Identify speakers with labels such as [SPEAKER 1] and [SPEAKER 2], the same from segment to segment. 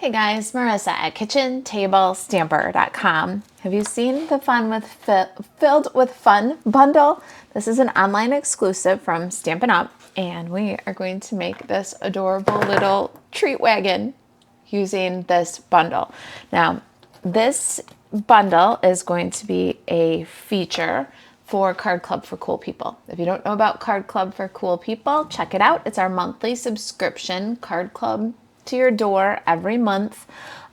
[SPEAKER 1] Hey guys, Marissa at KitchenTableStamper.com. Have you seen the Filled with Fun bundle? This is an online exclusive from Stampin' Up, and we are going to make this adorable little treat wagon using this bundle. Now, this bundle is going to be a feature for Card Club for Cool People. If you don't know about Card Club for Cool People, check it out. It's our monthly subscription card club to your door every month.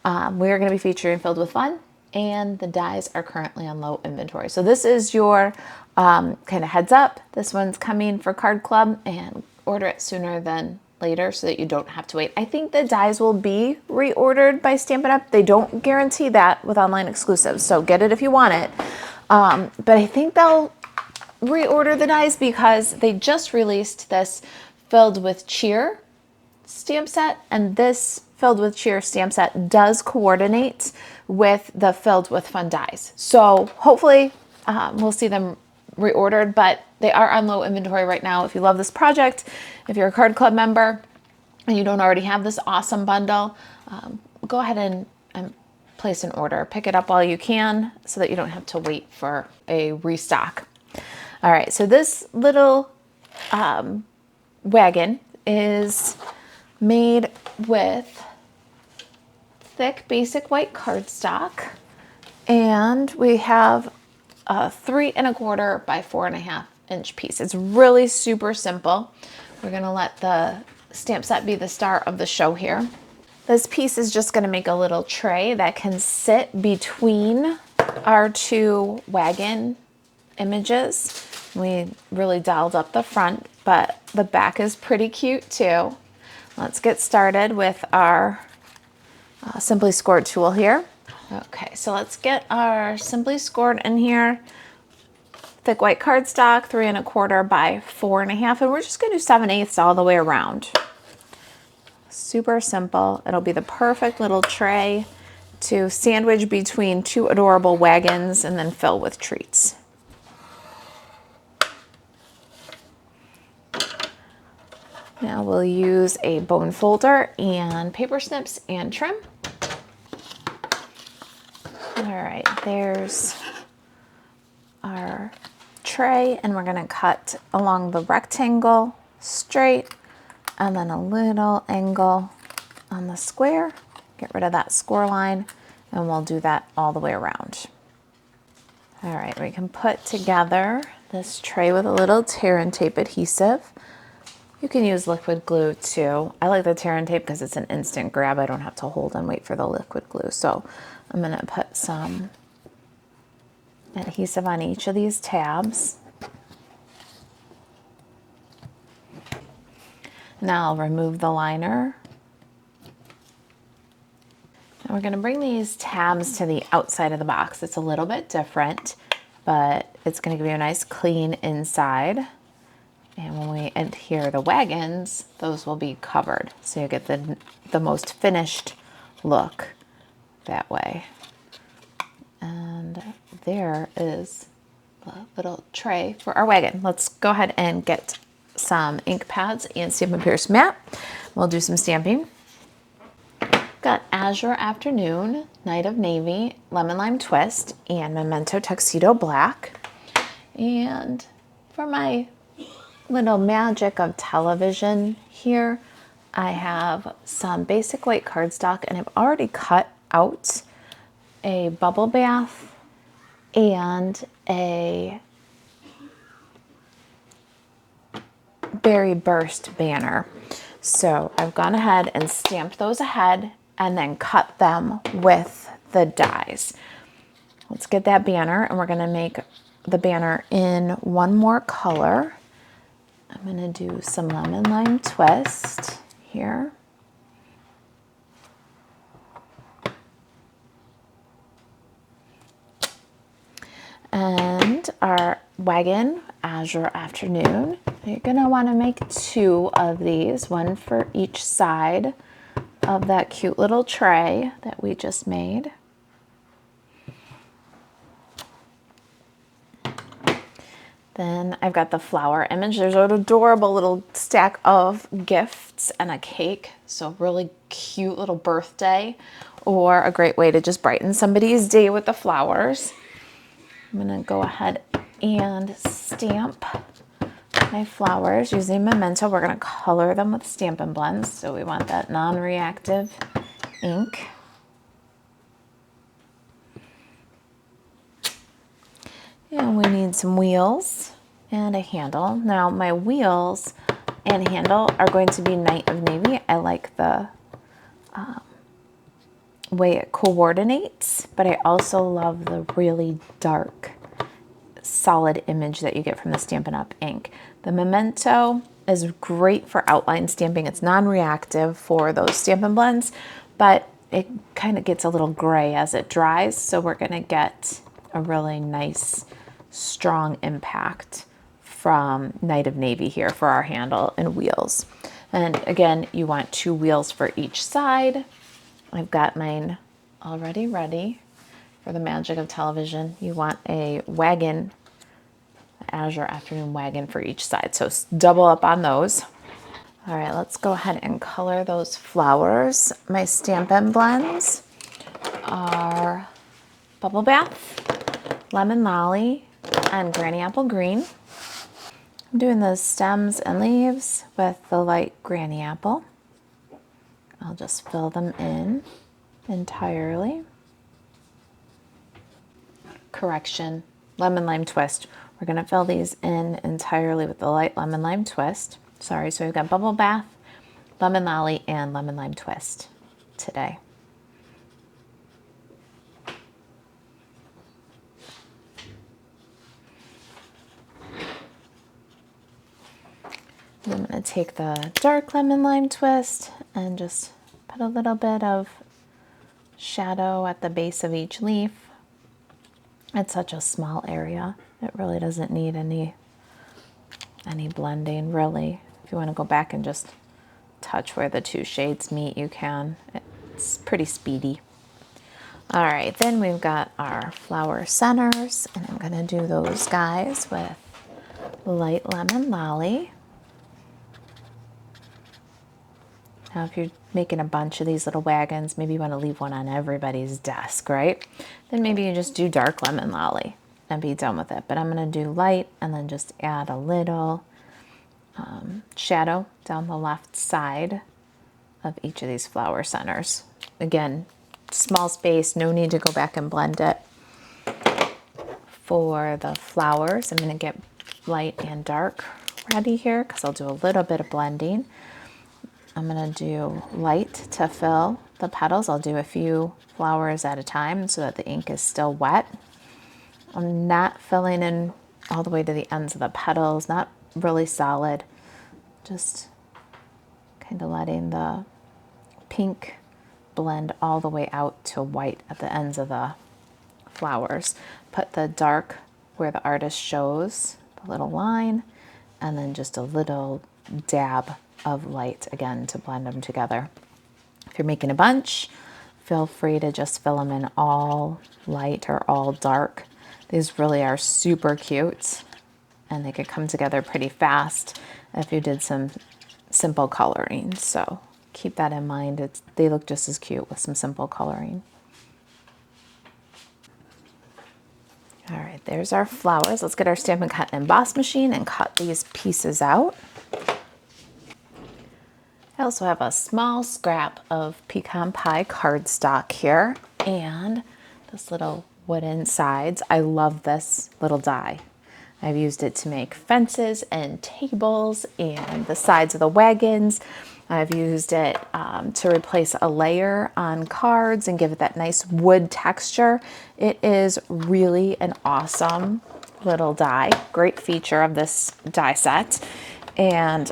[SPEAKER 1] We are going to be featuring Filled with Fun, and the dies are currently on low inventory. So this is your kind of heads up. This one's coming for Card Club, and order it sooner than later so that you don't have to wait. I think the dies will be reordered by Stampin' Up. They don't guarantee that with online exclusives, so get it if you want it. But I think they'll reorder the dies because they just released this Filled with Cheer stamp set, and this Filled with Cheer stamp set does coordinate with the Filled with Fun dies. So hopefully we'll see them reordered, but they are on low inventory right now. If you love this project, if you're a Card Club member and you don't already have this awesome bundle, go ahead and place an order. Pick it up while you can so that you don't have to wait for a restock. All right, so this little wagon is made with thick basic white cardstock, and we have a 3 1/4 by 4 1/2 inch piece. It's really super simple. We're gonna let the stamp set be the star of the show here. This piece is just gonna make a little tray that can sit between our two wagon images. We really dialed up the front, but the back is pretty cute too. Let's get started with our Simply Scored tool here. Okay, so let's get our Simply Scored in here. Thick white cardstock, 3 1/4 by 4 1/2, and we're just gonna do 7/8 all the way around. Super simple. It'll be the perfect little tray to sandwich between two adorable wagons and then fill with treats. Now we'll use a bone folder and paper snips and trim. All right, there's our tray, and we're gonna cut along the rectangle straight and then a little angle on the square. Get rid of that score line, and we'll do that all the way around. All right, we can put together this tray with a little tear and tape adhesive. You can use liquid glue too. I like the tear and tape because it's an instant grab. I don't have to hold and wait for the liquid glue. So I'm gonna put some adhesive on each of these tabs. Now I'll remove the liner. And we're gonna bring these tabs to the outside of the box. It's a little bit different, but it's gonna give you a nice clean inside. And when we adhere the wagons, those will be covered. So you get the most finished look that way. And there is a little tray for our wagon. Let's go ahead and get some ink pads and Stampin' Pierce mat. We'll do some stamping. Got Azure Afternoon, Night of Navy, Lemon Lime Twist, and Memento Tuxedo Black. And for my little magic of television here, I have some basic white cardstock, and I've already cut out a bubble bath and a berry burst banner. So I've gone ahead and stamped those ahead and then cut them with the dies. Let's get that banner, and we're gonna make the banner in one more color. I'm gonna do some Lemon Lime Twist here. And our wagon, Azure Afternoon. You're gonna wanna make 2 of these, one for each side of that cute little tray that we just made. Then I've got the flower image. There's an adorable little stack of gifts and a cake. So really cute little birthday, or a great way to just brighten somebody's day with the flowers. I'm gonna go ahead and stamp my flowers using Memento. We're gonna color them with Stampin' Blends. So we want that non-reactive ink. And we need some wheels and a handle. Now my wheels and handle are going to be Night of Navy. I like the way it coordinates, but I also love the really dark, solid image that you get from the Stampin' Up ink. The Memento is great for outline stamping. It's non-reactive for those Stampin' Blends, but it kind of gets a little gray as it dries. So we're gonna get a really nice, strong impact from Night of Navy here for our handle and wheels. And again, you want 2 wheels for each side. I've got mine already ready for the magic of television. You want a wagon, Azure Afternoon wagon for each side. So double up on those. All right, let's go ahead and color those flowers. My Stampin' Blends are Bubble Bath, Lemon Lolly, and Granny Apple Green. I'm doing the stems and leaves with the light Granny Apple. I'll just fill them in entirely. Correction, Lemon Lime Twist. We're gonna fill these in entirely with the light Lemon Lime Twist. Sorry, so we've got Bubble Bath, Lemon Lolly, and Lemon Lime Twist today. I'm going to take the dark Lemon Lime Twist and just put a little bit of shadow at the base of each leaf. It's such a small area. It really doesn't need any blending, really. If you want to go back and just touch where the 2 shades meet, you can. It's pretty speedy. All right, then we've got our flower centers, and I'm going to do those guys with light Lemon Lolly. Now, if you're making a bunch of these little wagons, maybe you want to leave one on everybody's desk, right? Then maybe you just do dark Lemon Lolly and be done with it. But I'm going to do light and then just add a little shadow down the left side of each of these flower centers. Again, small space, no need to go back and blend it. For the flowers, I'm going to get light and dark ready here because I'll do a little bit of blending. I'm going to do light to fill the petals. I'll do a few flowers at a time so that the ink is still wet. I'm not filling in all the way to the ends of the petals, not really solid, just kind of letting the pink blend all the way out to white at the ends of the flowers. Put the dark where the artist shows the little line, and then just a little dab of light again to blend them together. If you're making a bunch, feel free to just fill them in all light or all dark. These really are super cute, and they could come together pretty fast if you did some simple coloring. So keep that in mind. They look just as cute with some simple coloring. All right, there's our flowers. Let's get our Stampin' Cut and Emboss machine and cut these pieces out. I also have a small scrap of pecan pie cardstock here and this little wooden sides. I love this little die. I've used it to make fences and tables and the sides of the wagons. I've used it to replace a layer on cards and give it that nice wood texture. It is really an awesome little die. Great feature of this die set. And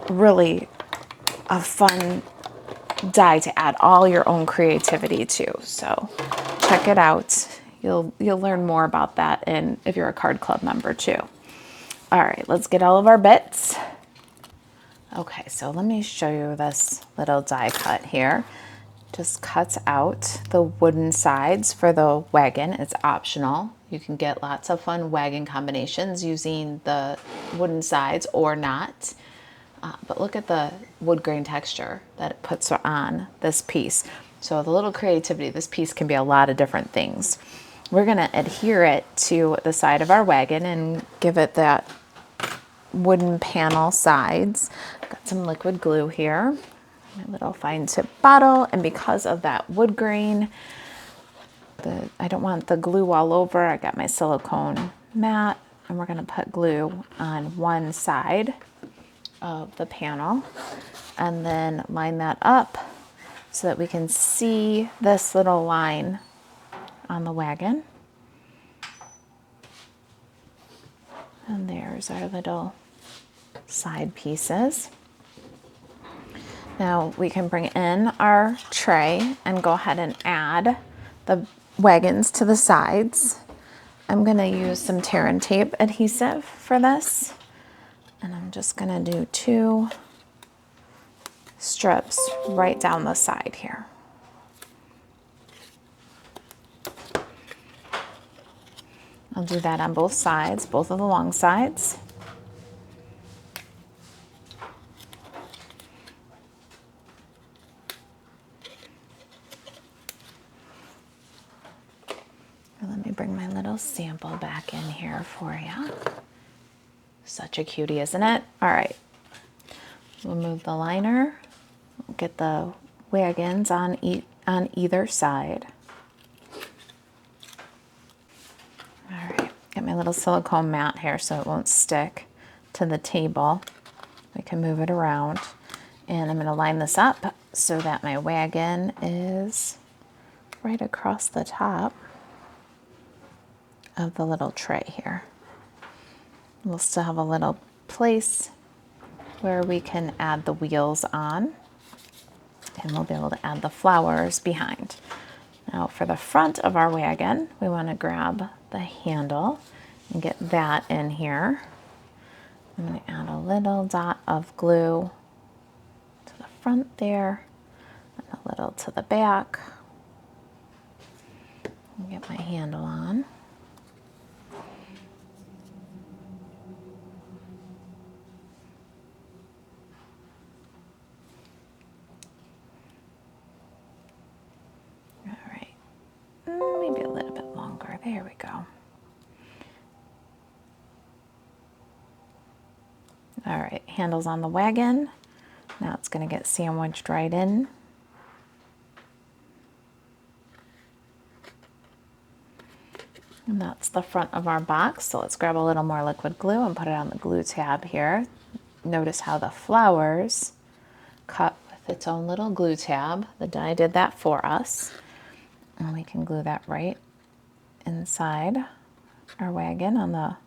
[SPEAKER 1] really a fun die to add all your own creativity to. So check it out. You'll learn more about that if you're a card club member too. All right, let's get all of our bits. Okay, so let me show you this little die cut here. just cuts out the wooden sides for the wagon. It's optional. You can get lots of fun wagon combinations using the wooden sides or not. But look at the wood grain texture that it puts on this piece. So with a little creativity, this piece can be a lot of different things. We're gonna adhere it to the side of our wagon and give it that wooden panel sides. Got some liquid glue here, my little fine tip bottle, and because of that wood grain, I don't want the glue all over. I got my silicone mat, and we're gonna put glue on one side of the panel and then line that up so that we can see this little line on the wagon. And there's our little side pieces. Now we can bring in our tray and go ahead and add the wagons to the sides. I'm gonna use some tear and tape adhesive for this. And I'm just gonna do 2 strips right down the side here. I'll do that on both sides, both of the long sides. And let me bring my little sample back in here for you. Such a cutie, isn't it? All right, we'll move the liner, get the wagons on either side. All right, get my little silicone mat here so it won't stick to the table. We can move it around, and I'm going to line this up so that my wagon is right across the top of the little tray here. We'll still have a little place where we can add the wheels on, and we'll be able to add the flowers behind. Now for the front of our wagon, we want to grab the handle and get that in here. I'm going to add a little dot of glue to the front there and a little to the back. And get my handle on. Maybe a little bit longer. There we go. All right, handles on the wagon. Now it's going to get sandwiched right in. And that's the front of our box. So let's grab a little more liquid glue and put it on the glue tab here. Notice how the flowers cut with its own little glue tab. The die did that for us. And we can glue that right inside our wagon on the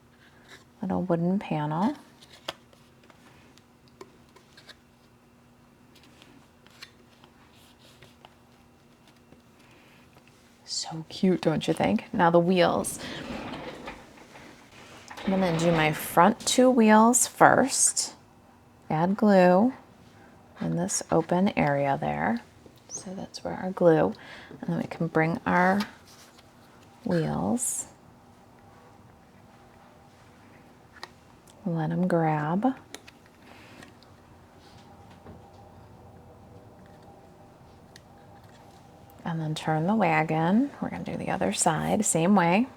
[SPEAKER 1] little wooden panel. So cute, don't you think? Now the wheels. I'm gonna do my front 2 wheels first. Add glue in this open area there. So that's where our glue, and then we can bring our wheels, let them grab, and then turn the wagon. We're going to do the other side, same way.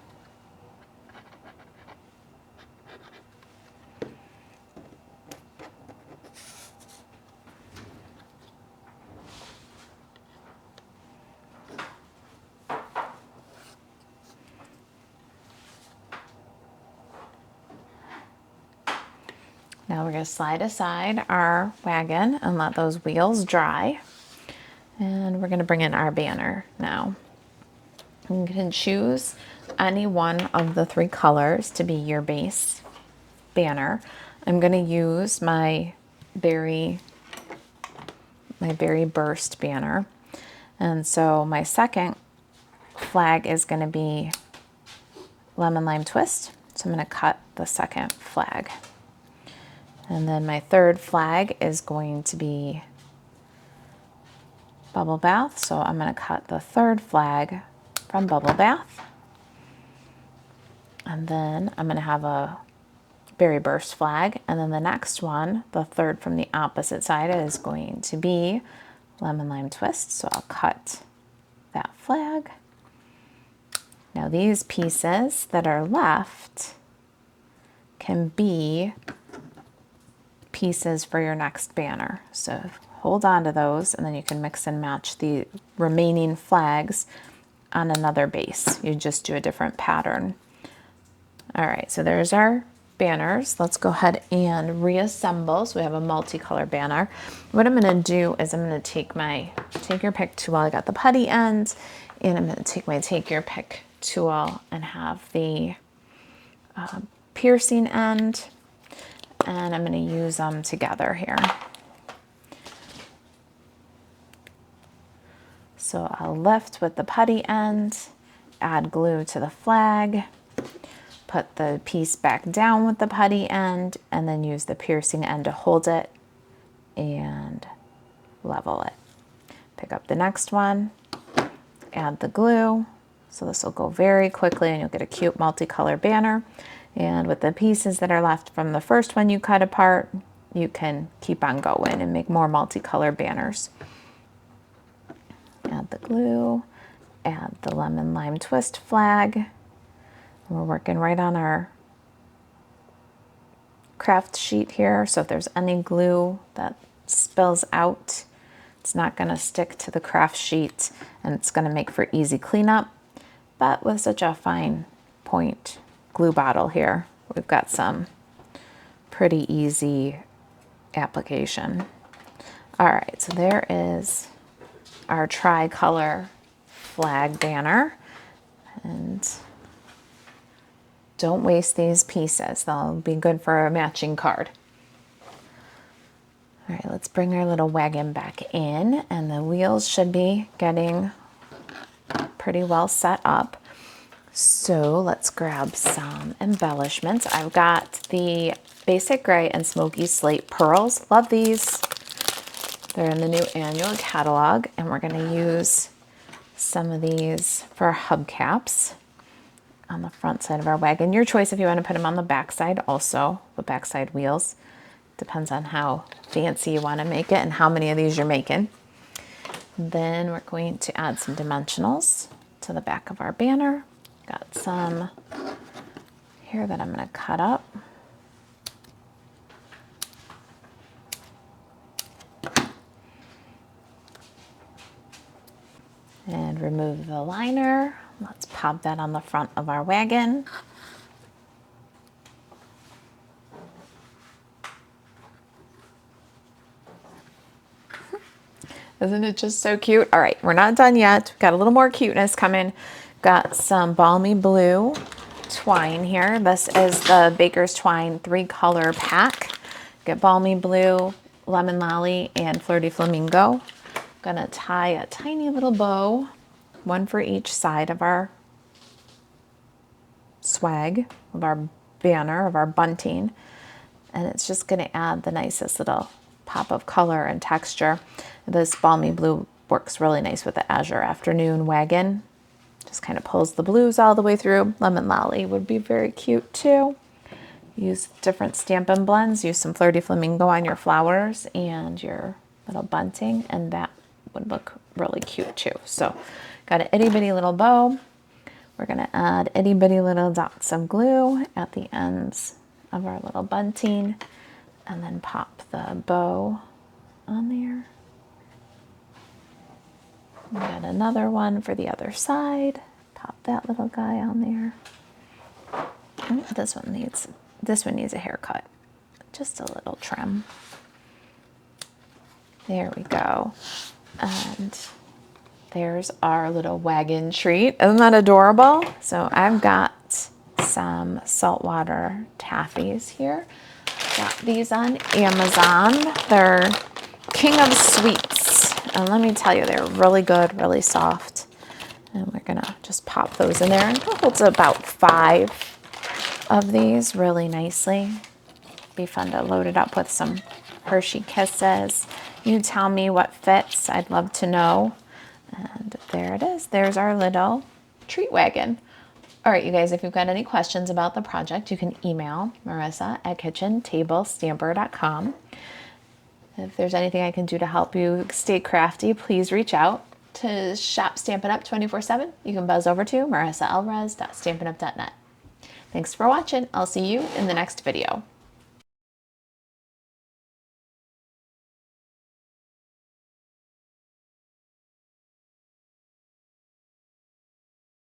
[SPEAKER 1] Now we're going to slide aside our wagon and let those wheels dry. And we're going to bring in our banner now. You can choose any one of the 3 colors to be your base banner. I'm going to use my berry burst banner. And so my second flag is going to be lemon lime twist. So I'm going to cut the second flag. And then my third flag is going to be Bubble Bath. So I'm going to cut the third flag from Bubble Bath. And then I'm going to have a Berry Burst flag. And then the next one, the third from the opposite side, is going to be Lemon Lime Twist. So I'll cut that flag. Now these pieces that are left can be pieces for your next banner. So hold on to those, and then you can mix and match the remaining flags on another base. You just do a different pattern. All right, so there's our banners. Let's go ahead and reassemble. So we have a multicolor banner. What I'm going to do is I'm going to take my Take Your Pick tool. I got the putty end, and I'm going to take my Take Your Pick tool and have the piercing end, and I'm going to use them together here. So I'll lift with the putty end, add glue to the flag, put the piece back down with the putty end, and then use the piercing end to hold it and level it. Pick up the next one, add the glue. So this will go very quickly and you'll get a cute multicolor banner. And with the pieces that are left from the first one you cut apart, you can keep on going and make more multicolor banners. Add the glue, add the Lemon Lime Twist flag. We're working right on our craft sheet here, so if there's any glue that spills out, it's not going to stick to the craft sheet and it's going to make for easy cleanup. But with such a fine point glue bottle here, we've got some pretty easy application. All right, so there is our tricolor flag banner, and don't waste these pieces. They'll be good for a matching card. All right, let's bring our little wagon back in, and the wheels should be getting pretty well set up. So let's grab some embellishments. I've got the Basic Gray and Smoky Slate pearls. Love these. They're in the new annual catalog, and we're going to use some of these for hubcaps on the front side of our wagon. Your choice if you want to put them on the back side also, the backside wheels. Depends on how fancy you want to make it and how many of these you're making. Then we're going to add some dimensionals to the back of our banner. Got some here that I'm going to cut up. And remove the liner. Let's pop that on the front of our wagon. Isn't it just so cute? All right, we're not done yet. We've got a little more cuteness coming. Got some Balmy Blue twine here. This is the Baker's Twine 3-color pack. Get Balmy Blue, Lemon Lolly, and Flirty Flamingo. Gonna tie a tiny little bow, one for each side of our swag, of our banner, of our bunting. And it's just gonna add the nicest little pop of color and texture. This Balmy Blue works really nice with the Azure Afternoon wagon. Just kind of pulls the blues all the way through. Lemon Lolly would be very cute too. Use different Stampin' blends. Use some Flirty Flamingo on your flowers and your little bunting, and that would look really cute too. So got an itty bitty little bow. We're gonna add itty bitty little dots of glue at the ends of our little bunting, and then pop the bow on there. We got another one for the other side. Pop that little guy on there. Oh, this one needs a haircut. Just a little trim. There we go. And there's our little wagon treat. Isn't that adorable? So I've got some saltwater taffies here. Got these on Amazon. They're King of Sweets. And let me tell you, they're really good, really soft. And we're gonna just pop those in there. And it holds about 5 of these really nicely. Be fun to load it up with some Hershey Kisses. You tell me what fits. I'd love to know. And there it is. There's our little treat wagon. All right, you guys, if you've got any questions about the project, you can email Marisa at kitchentablestamper.com. If there's anything I can do to help you stay crafty, please reach out to shop Stampin' Up 24/7. You can buzz over to marisaalvarez.stampinup.net. Thanks for watching. I'll see you in the next video.